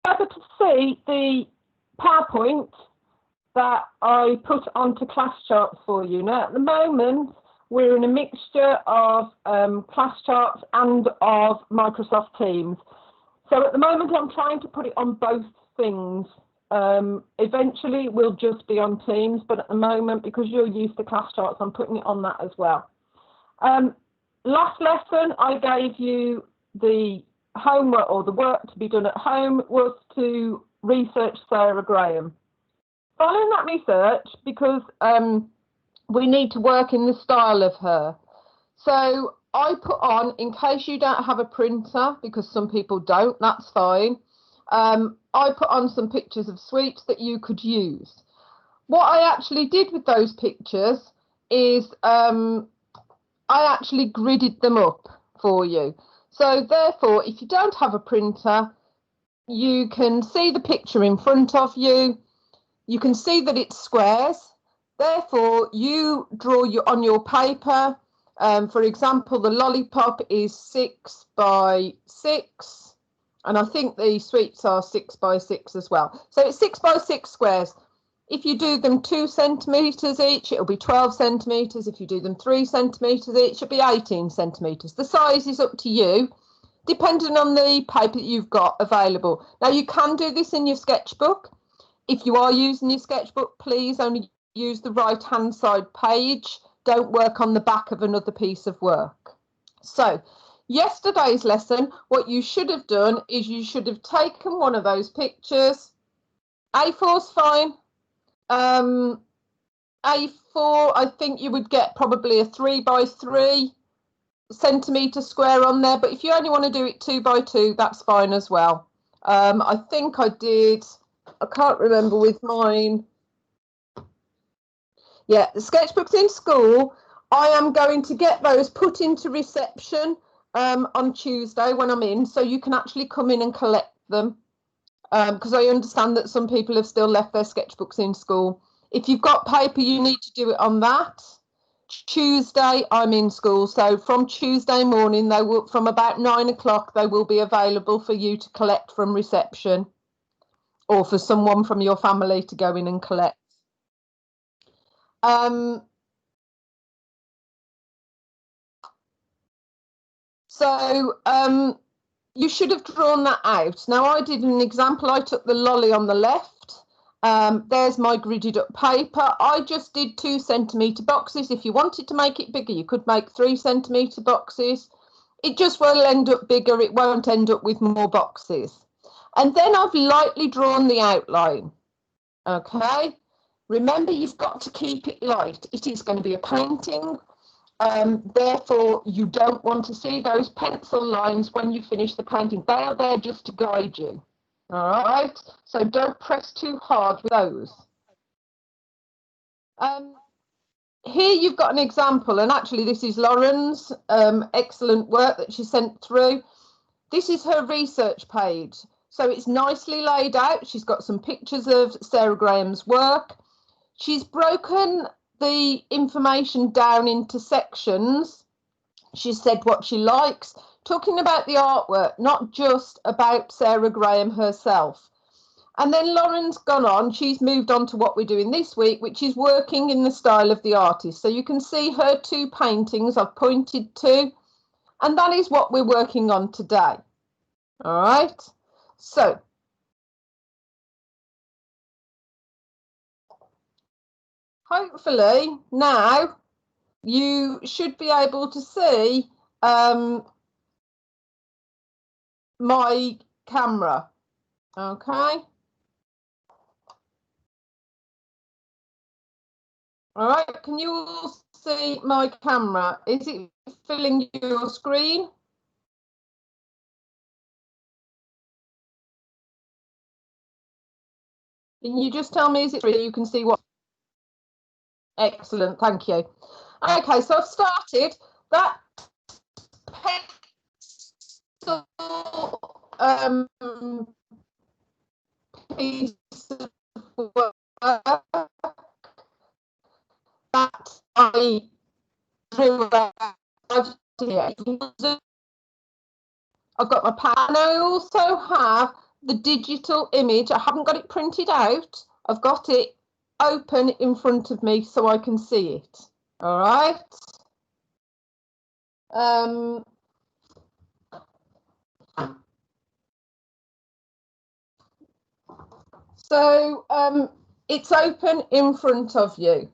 able to see the PowerPoint that I put onto class charts for you. Now, at the moment, we're in a mixture of class charts and of Microsoft Teams. So at the moment, I'm trying to put it on both things. Eventually, we'll just be on Teams, but at the moment, because you're used to class charts, I'm putting it on that as well. Last lesson, I gave you the homework, or the work to be done at home was to research Sarah Graham. Following that research, because we need to work in the style of her. So I put on, in case you don't have a printer, because some people don't, that's fine. I put on some pictures of sweeps that you could use. What I actually did with those pictures is I actually gridded them up for you. So therefore, if you don't have a printer, you can see the picture in front of you. You can see that it's squares. Therefore, you draw on your paper. For example, the lollipop is 6 by 6. And I think the sweets are 6 by 6 as well. So it's 6 by 6 squares. If you do them 2 centimetres each, it'll be 12 centimetres. If you do them 3 centimetres each, it'll be 18 centimetres. The size is up to you, depending on the paper that you've got available. Now, you can do this in your sketchbook. If you are using your sketchbook, please only use the right-hand side page. Don't work on the back of another piece of work. So, yesterday's lesson, what you should have done is you should have taken one of those pictures. A4's fine. A4, I think you would get probably a 3 by 3 centimetre square on there. But if you only want to do it 2 by 2, that's fine as well. I think I did, I can't remember with mine. Yeah, the sketchbooks in school, I am going to get those put into reception on Tuesday when I'm in, so you can actually come in and collect them, because I understand that some people have still left their sketchbooks in school. If you've got paper, you need to do it on that. Tuesday, I'm in school, so from Tuesday morning, they will, from about 9 o'clock, they will be available for you to collect from reception, or for someone from your family to go in and collect. So you should have drawn that out. Now, I did an example. I took the lolly on the left. There's my gridded up paper. I just did 2 centimetre boxes. If you wanted to make it bigger, you could make 3 centimetre boxes. It just will end up bigger. It won't end up with more boxes. And then I've lightly drawn the outline. Okay. Remember, you've got to keep it light. It is going to be a painting. Therefore, you don't want to see those pencil lines when you finish the painting. They are there just to guide you. All right, so don't press too hard with those. Here you've got an example, and actually this is Lauren's excellent work that she sent through. This is her research page. So it's nicely laid out. She's got some pictures of Sarah Graham's work. She's broken the information down into sections. She said what she likes, talking about the artwork, not just about Sarah Graham herself. And then Lauren's gone on, she's moved on to what we're doing this week, which is working in the style of the artist. So you can see her 2 paintings I've pointed to, and that is what we're working on today. All right, so hopefully now you should be able to see my camera. Okay. All right, can you all see my camera? Is it filling your screen? Can you just tell me, is it so you can see what? Excellent, thank you. Okay, so I've started that pencil piece of work that I drew out here. I've got my pen, and I also have the digital image. I haven't got it printed out. I've got it open in front of me so I can see it. All right. So it's open in front of you.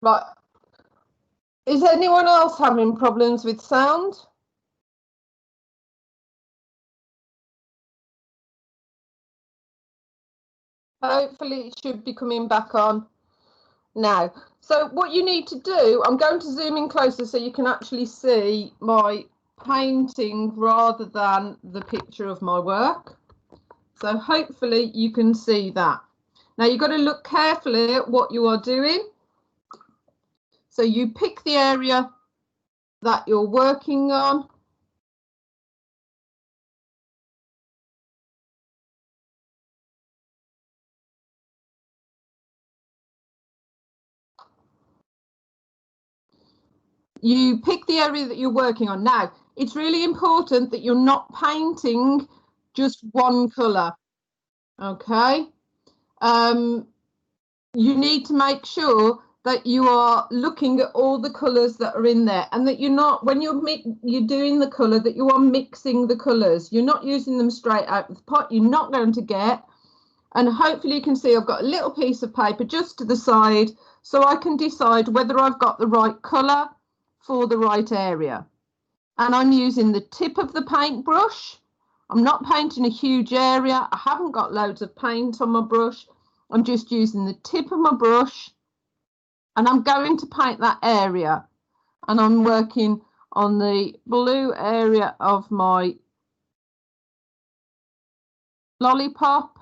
Right. Is anyone else having problems with sound? Hopefully it should be coming back on now. So what you need to do, I'm going to zoom in closer so you can actually see my painting rather than the picture of my work. So hopefully you can see that. Now you've got to look carefully at what you are doing. So you pick the area that you're working on. You pick the area that you're working on. Now, it's really important that you're not painting just one colour, okay? You need to make sure that you are looking at all the colours that are in there, and that you're not, when you're doing the colour, that you are mixing the colours. You're not using them straight out of the pot. You're not going to get, and hopefully you can see I've got a little piece of paper just to the side so I can decide whether I've got the right colour for the right area. And I'm using the tip of the paintbrush. I'm not painting a huge area. I haven't got loads of paint on my brush. I'm just using the tip of my brush, and I'm going to paint that area, and I'm working on the blue area of my lollipop.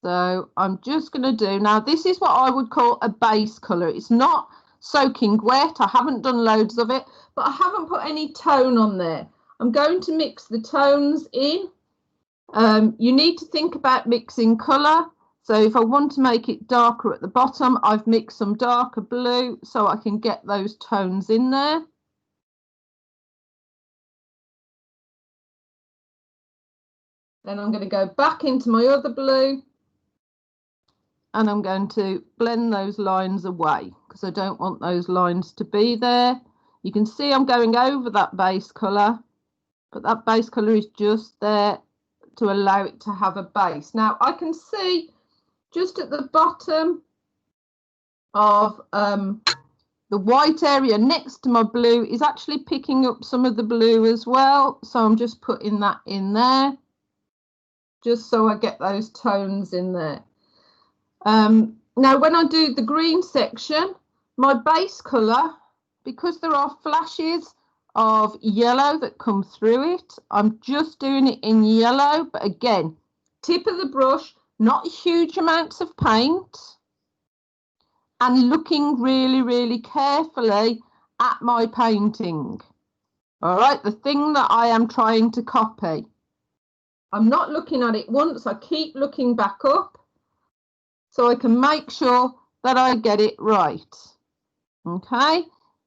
So I'm just going to do, now this is what I would call a base colour. It's not soaking wet. I haven't done loads of it, but I haven't put any tone on there. I'm going to mix the tones in. You need to think about mixing colour. So if I want to make it darker at the bottom, I've mixed some darker blue so I can get those tones in there. Then I'm going to go back into my other blue, and I'm going to blend those lines away because I don't want those lines to be there. You can see I'm going over that base colour, but that base colour is just there to allow it to have a base. Now I can see just at the bottom of the white area next to my blue is actually picking up some of the blue as well. So I'm just putting that in there, just so I get those tones in there. Now when I do the green section, my base colour, because there are flashes of yellow that come through it, I'm just doing it in yellow, but again, tip of the brush, not huge amounts of paint, and looking really, really carefully at my painting. All right, the thing that I am trying to copy. I'm not looking at it once, I keep looking back up so I can make sure that I get it right. Okay,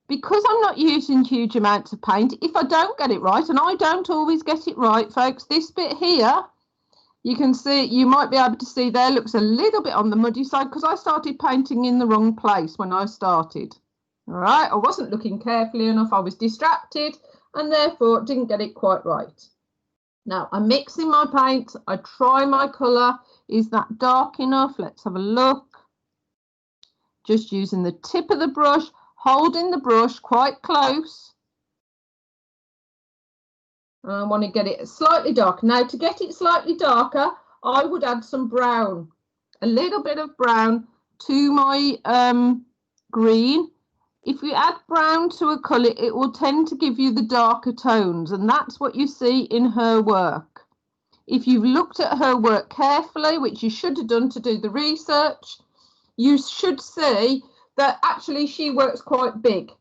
because I'm not using huge amounts of paint, if I don't get it right, and I don't always get it right, folks, this bit here, you can see, you might be able to see there, looks a little bit on the muddy side because I started painting in the wrong place when I started. All right, I wasn't looking carefully enough, I was distracted, and therefore didn't get it quite right. Now I'm mixing my paint, I try my colour, is that dark enough? Let's have a look. Just using the tip of the brush, holding the brush quite close. I want to get it slightly darker. Now to get it slightly darker, I would add some brown, a little bit of brown to my green. If you add brown to a colour, it will tend to give you the darker tones, and that's what you see in her work. If you've looked at her work carefully, which you should have done to do the research, you should see that actually she works quite big.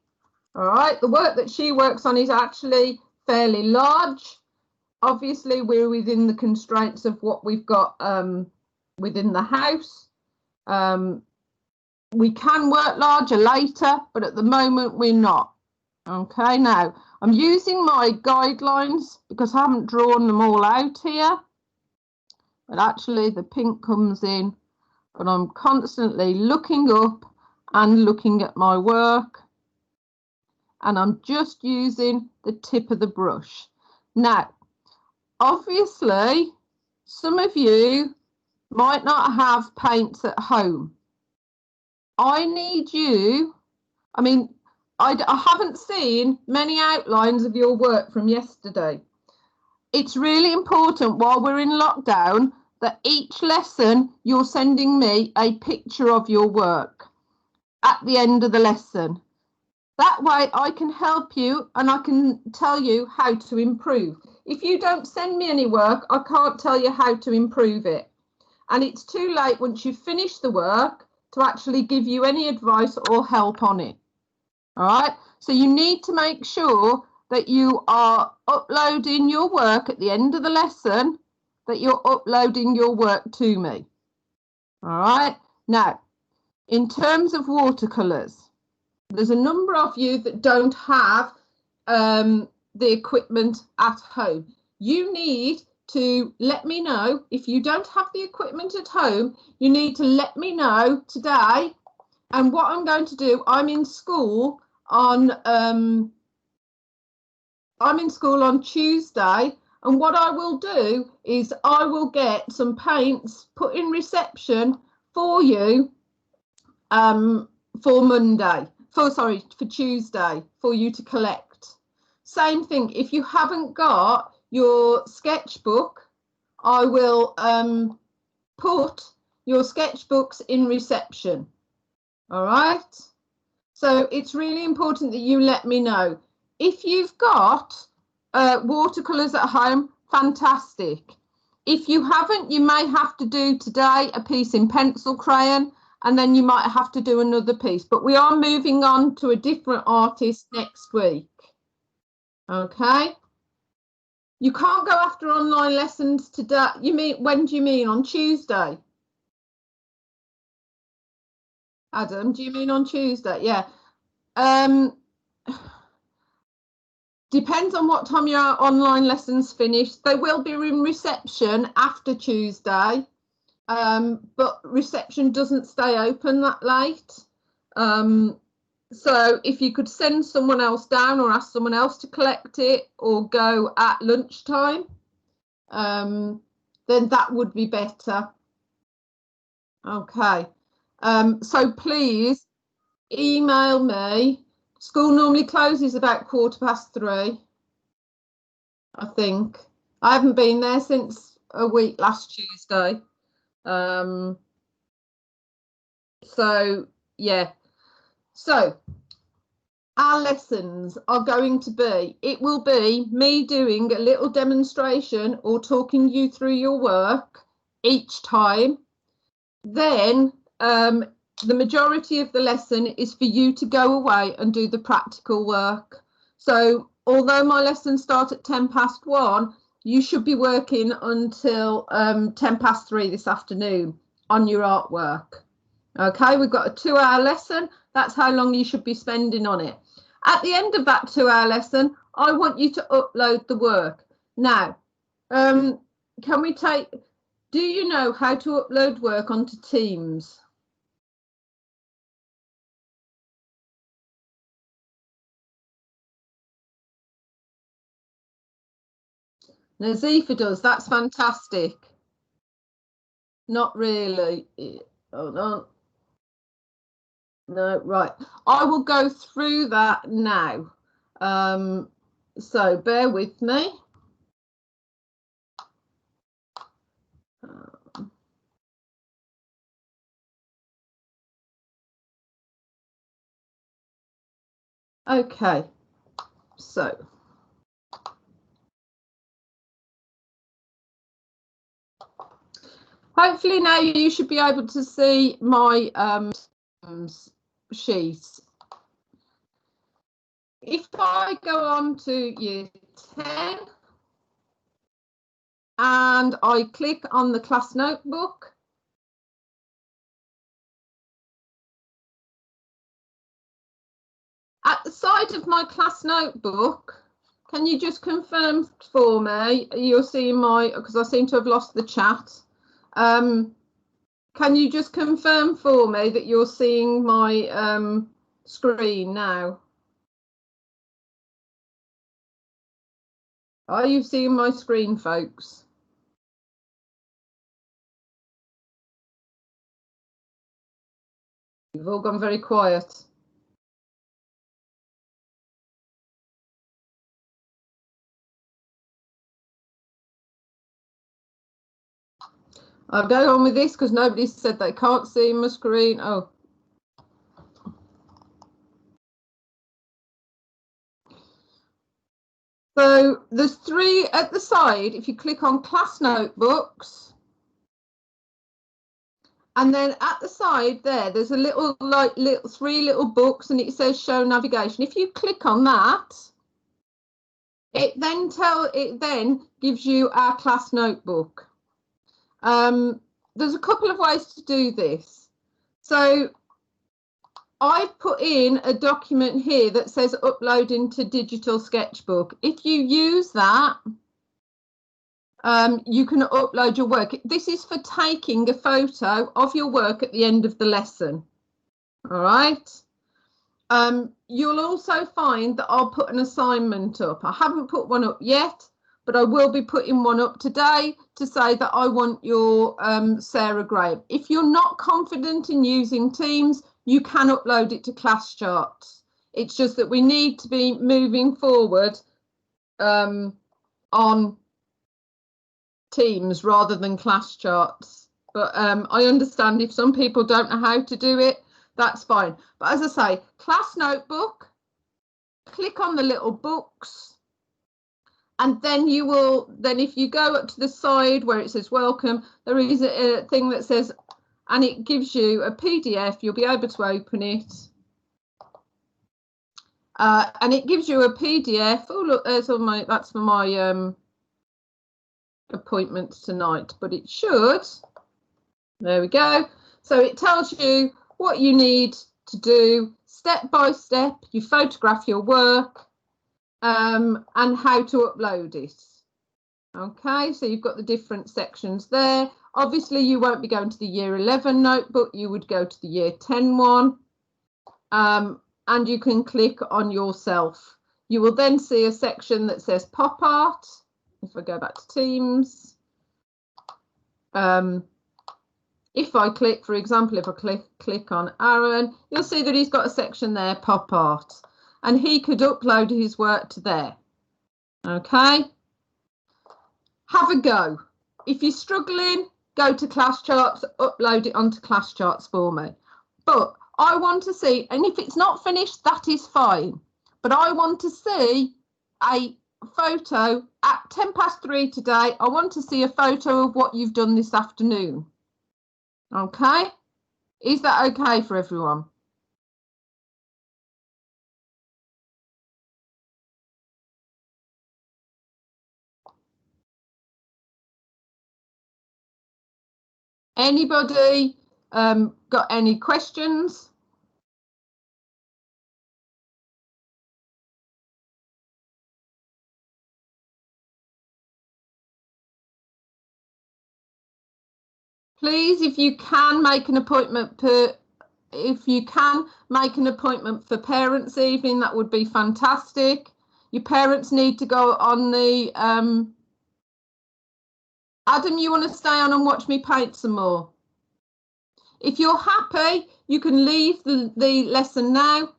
All right, the work that she works on is actually fairly large. Obviously, we're within the constraints of what we've got within the house. We can work larger later, but at the moment we're not. Okay, now I'm using my guidelines because I haven't drawn them all out here. But actually the pink comes in, but I'm constantly looking up and looking at my work. And I'm just using the tip of the brush. Now, obviously, some of you might not have paints at home. I need you, I haven't seen many outlines of your work from yesterday. It's really important while we're in lockdown that each lesson you're sending me a picture of your work at the end of the lesson. That way I can help you and I can tell you how to improve. If you don't send me any work, I can't tell you how to improve it. And it's too late once you've finished the work to actually give you any advice or help on it. All right, so you need to make sure that you are uploading your work at the end of the lesson, that you're uploading your work to me. All right, now, in terms of watercolours, there's a number of you that don't have the equipment at home. You need to let me know. If you don't have the equipment at home, you need to let me know today. And what I'm going to do, I'm in school on Tuesday, and what I will do is I will get some paints put in reception for you for Monday, for Tuesday, for you to collect. Same thing, if you haven't got your sketchbook, I will put your sketchbooks in reception. All right, so it's really important that you let me know. If you've got watercolours at home, fantastic. If you haven't, you may have to do today a piece in pencil crayon, and then you might have to do another piece. But we are moving on to a different artist next week. Okay. You can't go after online lessons today. You mean, when do you mean? On Tuesday? Adam, do you mean on Tuesday? Yeah. Depends on what time your online lessons finish. They will be in reception after Tuesday. But reception doesn't stay open that late. So if you could send someone else down or ask someone else to collect it or go at lunchtime, then that would be better. Okay. So please email me. School normally closes about 3:15, I think. I haven't been there since a week last Tuesday. So yeah, so our lessons are going to be, it will be me doing a little demonstration or talking you through your work each time. Then the majority of the lesson is for you to go away and do the practical work. So although my lessons start at 1:10, you should be working until 3:10 this afternoon on your artwork. Okay, we've got a 2-hour lesson. That's how long you should be spending on it. At the end of that 2-hour lesson, I want you to upload the work. Now, can we take, do you know how to upload work onto Teams? Nazifa does. That's fantastic. Not really. Hold on. No, right. I will go through that now. So bear with me. Okay, so hopefully now you should be able to see my sheets. If I go on to year 10 and I click on the class notebook, At the side of my class notebook, can you just confirm for me, you're seeing my, because I seem to have lost the chat. Can you just confirm for me that you're seeing my screen now? Are you seeing my screen, folks? You've all gone very quiet. I'll go on with this because nobody said they can't see my screen. Oh. So there's 3 at the side. If you click on class notebooks, and then at the side there's a little 3 little books, and it says show navigation. If you click on that, it then gives you our class notebook. There's a couple of ways to do this. So I've put in a document here that says upload into digital sketchbook. If you use that, you can upload your work. This is for taking a photo of your work at the end of the lesson. All right. You'll also find that I'll put an assignment up. I haven't put one up yet, but I will be putting one up today to say that I want your Sarah Graham. If you're not confident in using Teams, you can upload it to ClassCharts. It's just that we need to be moving forward on Teams rather than ClassCharts. But I understand if some people don't know how to do it, that's fine. But as I say, class notebook, click on the little books, and then you will, if you go up to the side where it says welcome, there is a thing that says, and it gives you a PDF. You'll be able to open it. And it gives you a PDF. Oh, look, there's all my, that's for my appointments tonight, but it should. There we go. So it tells you what you need to do step by step. You photograph your work and how to upload it. Okay, so you've got the different sections there. Obviously, you won't be going to the year 11 notebook. You would go to the year 10 one. And you can click on yourself. You will then see a section that says pop art. If I go back to Teams, if I click, for example, if I click on Aaron, you'll see that he's got a section there, pop art, and he could upload his work to there. Okay, have a go. If you're struggling, go to ClassCharts, upload it onto ClassCharts for me. But I want to see, and if it's not finished, that is fine. But I want to see a photo at 3:10 today. I want to see a photo of what you've done this afternoon. Okay, is that okay for everyone? Anybody got any questions? Please, if you can make an appointment for parents' evening, that would be fantastic. Your parents need to go on the Adam, you want to stay on and watch me paint some more? If you're happy, you can leave the lesson now.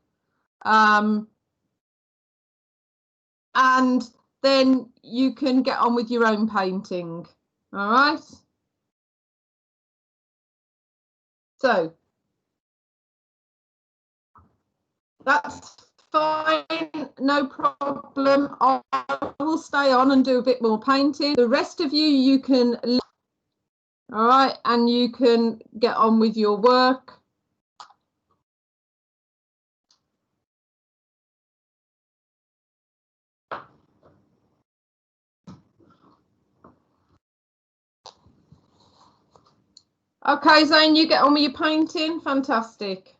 And then you can get on with your own painting. All right. So that's fine, no problem. I will stay on and do a bit more painting. The rest of you, you can, all right, and you can get on with your work. Okay, Zane, you get on with your painting. Fantastic.